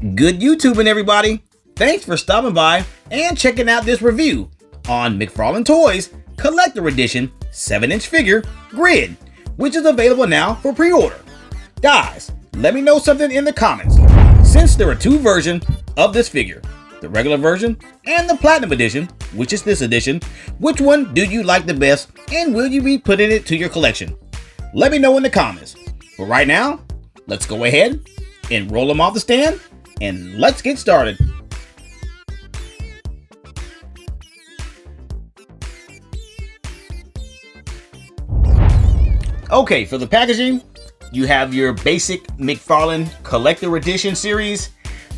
Good YouTubing, everybody. Thanks for stopping by and checking out this review on McFarlane Toys Collector Edition 7-inch figure Grid, which is available now for pre-order. Guys, let me know something in the comments. Since there are two versions of this figure, the regular version and the Platinum Edition, which is this edition, which one do you like the best and will you be putting it to your collection? Let me know in the comments. But right now, let's go ahead and roll them off the stand and let's get started. Okay, for the packaging, you have your basic McFarlane Collector Edition series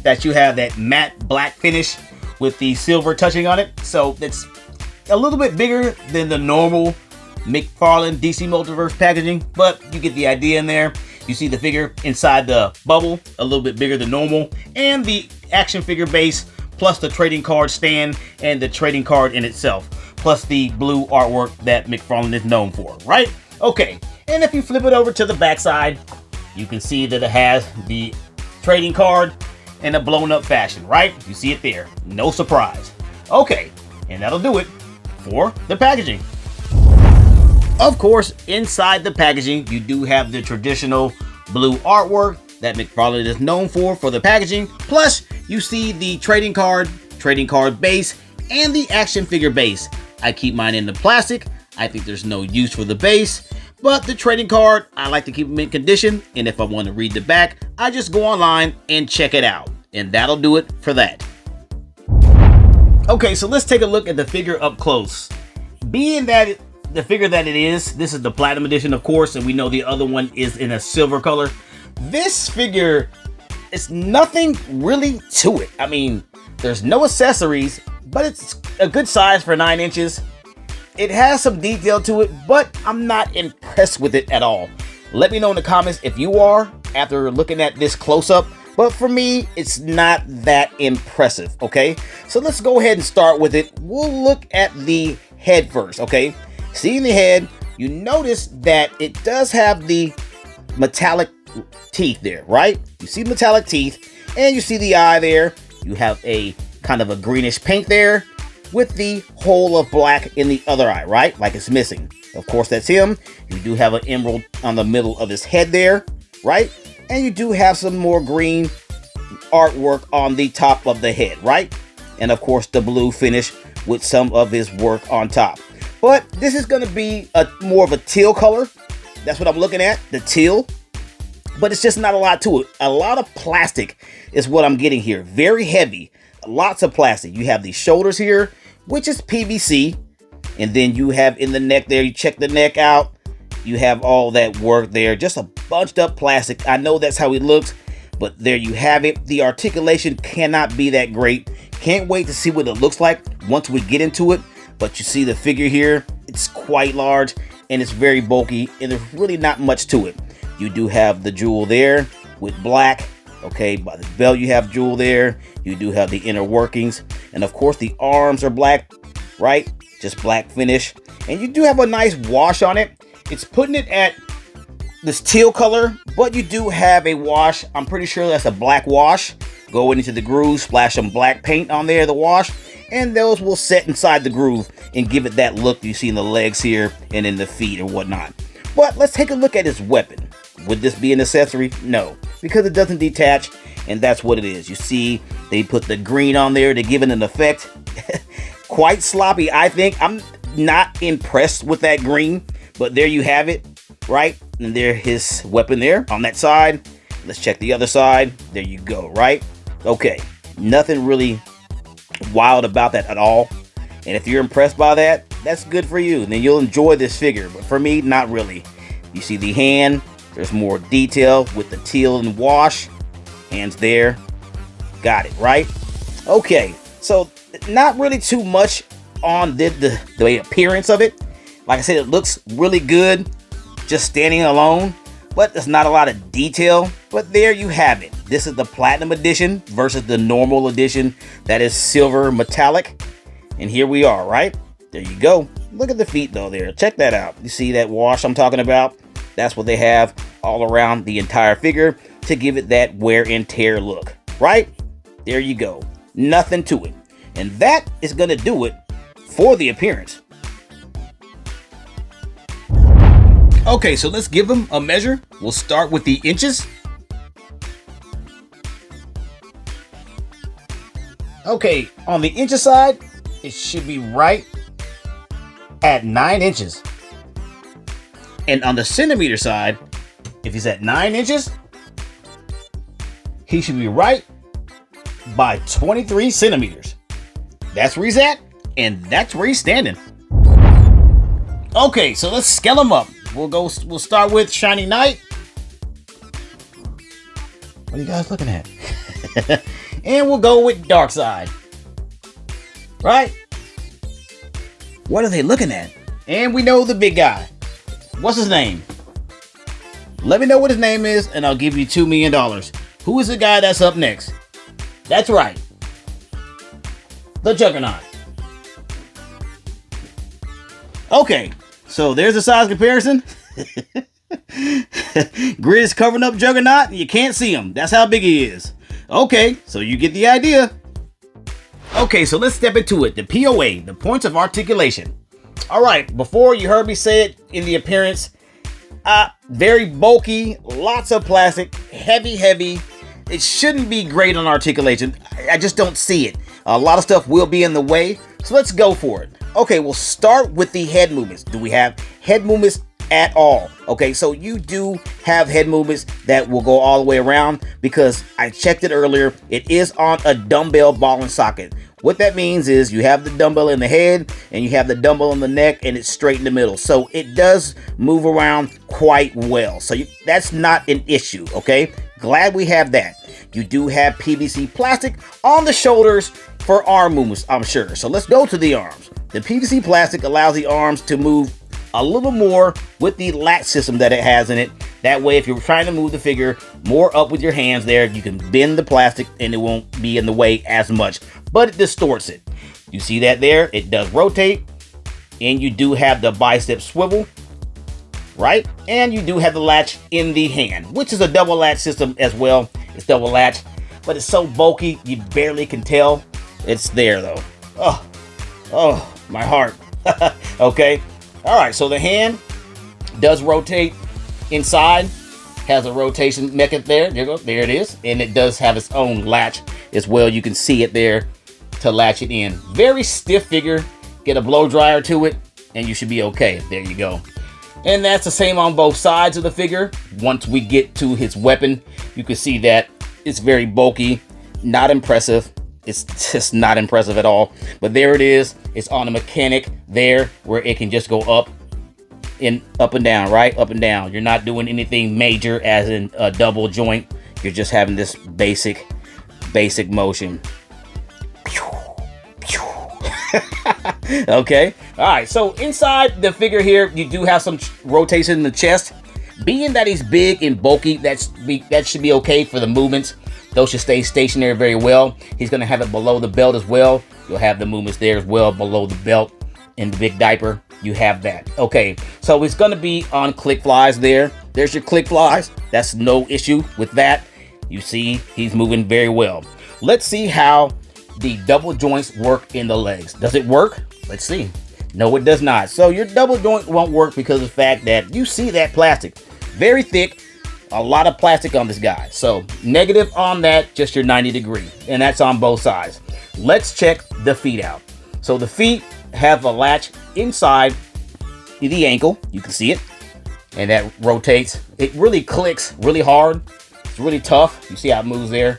that you have that matte black finish with the silver touching on it. So it's a little bit bigger than the normal McFarlane DC Multiverse packaging, but you get the idea in there. You see the figure inside the bubble, a little bit bigger than normal, and the action figure base, plus the trading card stand and the trading card in itself, plus the blue artwork that McFarlane is known for, right? Okay, and if you flip it over to the backside, you can see that it has the trading card in a blown up fashion, right? You see it there, no surprise. Okay, and that'll do it for the packaging. Of course, inside the packaging, you do have the traditional blue artwork that McFarlane is known for the packaging. Plus, you see the trading card base, and the action figure base. I keep mine in the plastic. I think there's no use for the base, but the trading card, I like to keep them in condition. And if I want to read the back, I just go online and check it out. And that'll do it for that. Okay, so let's take a look at the figure up close. Being that the figure that it is, this is the Platinum Edition, of course, and we know the other one is in a silver color. This figure is nothing really to it. I mean, there's no accessories, but it's a good size for 9 inches. It has some detail to it, but I'm not impressed with it at all. Let me know in the comments if you are after looking at this close-up. But for me, it's not that impressive, okay? So let's go ahead and start with it. We'll look at the head first, okay? Seeing the head, you notice that it does have the metallic teeth there, right? You see metallic teeth, and you see the eye there. You have a kind of a greenish paint there with the hole of black in the other eye, right? Like it's missing. Of course, that's him. You do have an emerald on the middle of his head there, right? And you do have some more green artwork on the top of the head, right? And of course, the blue finish with some of his work on top. But this is going to be more of a teal color. That's what I'm looking at, the teal. But it's just not a lot to it. A lot of plastic is what I'm getting here. Very heavy. Lots of plastic. You have these shoulders here, which is PVC. And then you have in the neck there, you check the neck out. You have all that work there. Just a bunched up plastic. I know that's how it looks. But there you have it. The articulation cannot be that great. Can't wait to see what it looks like once we get into it. But you see the figure here, it's quite large and it's very bulky and there's really not much to it. You do have the jewel there with black, okay, by the belt you have jewel there. You do have the inner workings and of course the arms are black, right? Just black finish. And you do have a nice wash on it. It's putting it at this teal color, but you do have a wash. I'm pretty sure that's a black wash. Go into the groove, splash some black paint on there, the wash. And those will set inside the groove and give it that look you see in the legs here and in the feet and whatnot. But let's take a look at his weapon. Would this be an accessory? No, because it doesn't detach, and that's what it is. You see, they put the green on there to give it an effect. Quite sloppy, I think. I'm not impressed with that green, but there you have it, right? And there his weapon there on that side. Let's check the other side. There you go, right? Okay, nothing really wild about that at all. And if you're impressed by that, that's good for you. Then you'll enjoy this figure. But for me, not really. You see the hand. There's more detail with the teal and wash. Hands there. Got it, right? Okay, so not really too much on the appearance of it. Like I said, it looks really good just standing alone. But there's not a lot of detail. But there you have it. This is the Platinum Edition versus the normal edition that is silver metallic. And here we are, right? There you go. Look at the feet though there. Check that out. You see that wash I'm talking about? That's what they have all around the entire figure to give it that wear and tear look. right? There you go. Nothing to it. And that is going to do it for the appearance. Okay, so let's give them a measure. We'll start with the inches. Okay, on the inches side, it should be right at 9 inches. And on the centimeter side, if he's at 9 inches, he should be right by 23 centimeters. That's where he's at, and that's where he's standing. Okay, so let's scale him up. We'll start with Shiny Knight. What are you guys looking at? And we'll go with Dark Side. Right? What are they looking at? And we know the big guy. What's his name? Let me know what his name is, and I'll give you $2 million. Who is the guy that's up next? That's right. The Juggernaut. Okay, so there's the size comparison. Grid is covering up Juggernaut, and you can't see him. That's how big he is. Okay, so you get the idea. Okay, so let's step into it. The POA, the points of articulation. All right, before you heard me say it in the appearance, very bulky, lots of plastic, heavy. It shouldn't be great on articulation. I just don't see it. A lot of stuff will be in the way, so let's go for it. Okay, we'll start with the head movements. Do we have head movements at all? Okay, so you do have head movements that will go all the way around, because I checked it earlier. It is on a dumbbell ball and socket. What that means is you have the dumbbell in the head and you have the dumbbell in the neck, and it's straight in the middle. So it does move around quite well. So that's not an issue, okay? Glad we have that. You do have PVC plastic on the shoulders for arm movements, I'm sure. So let's go to the arms. The PVC plastic allows the arms to move a little more with the latch system that it has in it. That way, if you're trying to move the figure more up with your hands there, you can bend the plastic and it won't be in the way as much, but it distorts it. You see that there? It does rotate, and you do have the bicep swivel, right? And you do have the latch in the hand, which is a double latch system as well. It's double latch, but it's so bulky, you barely can tell it's there though. Oh, my heart. Okay. All right, so the hand does rotate inside, has a rotation mechanism there. There you go, there it is. And it does have its own latch as well. You can see it there to latch it in. Very stiff figure. Get a blow dryer to it, and you should be okay. There you go. And that's the same on both sides of the figure. Once we get to his weapon, you can see that it's very bulky, not impressive. It's just not impressive at all. But there it is. It's on a mechanic there where it can just go up and down, right? Up and down. You're not doing anything major as in a double joint. You're just having this basic motion. Okay. All right. So inside the figure here, you do have some rotation in the chest. Being that he's big and bulky, that should be okay for the movements. Those should stay stationary very well. He's going to have it below the belt as well. You'll have the movements there as well below the belt. In the big diaper, you have that. Okay, so it's going to be on click flies there. There's your click flies. That's no issue with that. You see, he's moving very well. Let's see how the double joints work in the legs. Does it work? Let's see. No, it does not. So your double joint won't work because of the fact that you see that plastic. Very thick. A lot of plastic on this guy. So negative on that, just your 90 degree. And that's on both sides. Let's check the feet out. So the feet have a latch inside the ankle. You can see it. And that rotates. It really clicks really hard. It's really tough. You see how it moves there?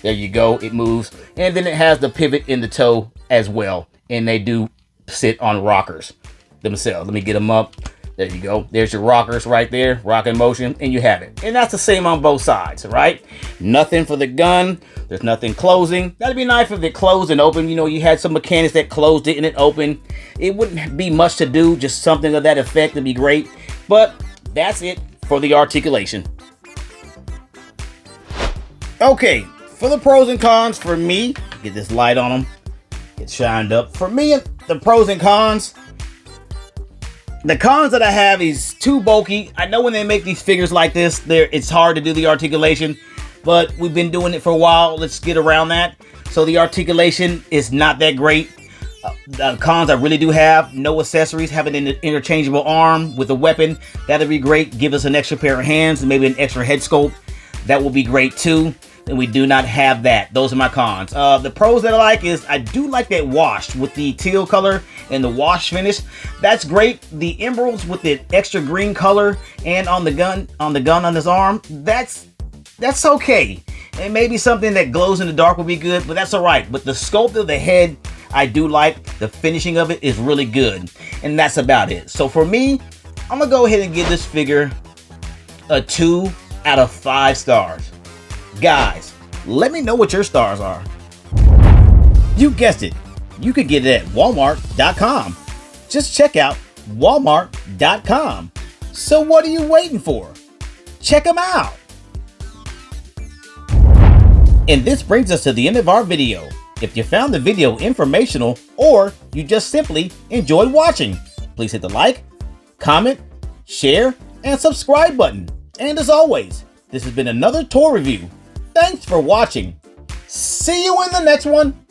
There you go. It moves. And then it has the pivot in the toe as well. And they do sit on rockers themselves. Let me get them up. There you go. There's your rockers right there. Rocking motion. And you have it. And that's the same on both sides, right? Nothing for the gun. There's nothing closing. That'd be nice if it closed and open. You know, you had some mechanics that closed it and it opened. It wouldn't be much to do. Just something of that effect would be great. But that's it for the articulation. Okay. For the pros and cons, for me, get this light on them. Get shined up. For me, the pros and cons. The cons that I have is too bulky. I know when they make these figures like this, it's hard to do the articulation. but we've been doing it for a while. Let's get around that. So the articulation is not that great. The cons I really do have: no accessories, having an interchangeable arm with a weapon. That'd be great. Give us an extra pair of hands and maybe an extra head sculpt. That will be great too. And we do not have that. Those are my cons. The pros that I like is I do like that wash with the teal color and the wash finish. That's great. The emeralds with the extra green color and on the gun on his arm, that's okay. And maybe something that glows in the dark would be good, but that's all right. But the sculpt of the head, I do like. The finishing of it is really good. And that's about it. So for me, I'm gonna go ahead and give this figure a 2 out of 5 stars. Guys, let me know what your stars are. You guessed it. You could get it at Walmart.com. Just check out Walmart.com. So what are you waiting for? Check them out. And this brings us to the end of our video. If you found the video informational or you just simply enjoyed watching, please hit the like, comment, share, and subscribe button. And as always, this has been another toy review. Thanks for watching. See you in the next one.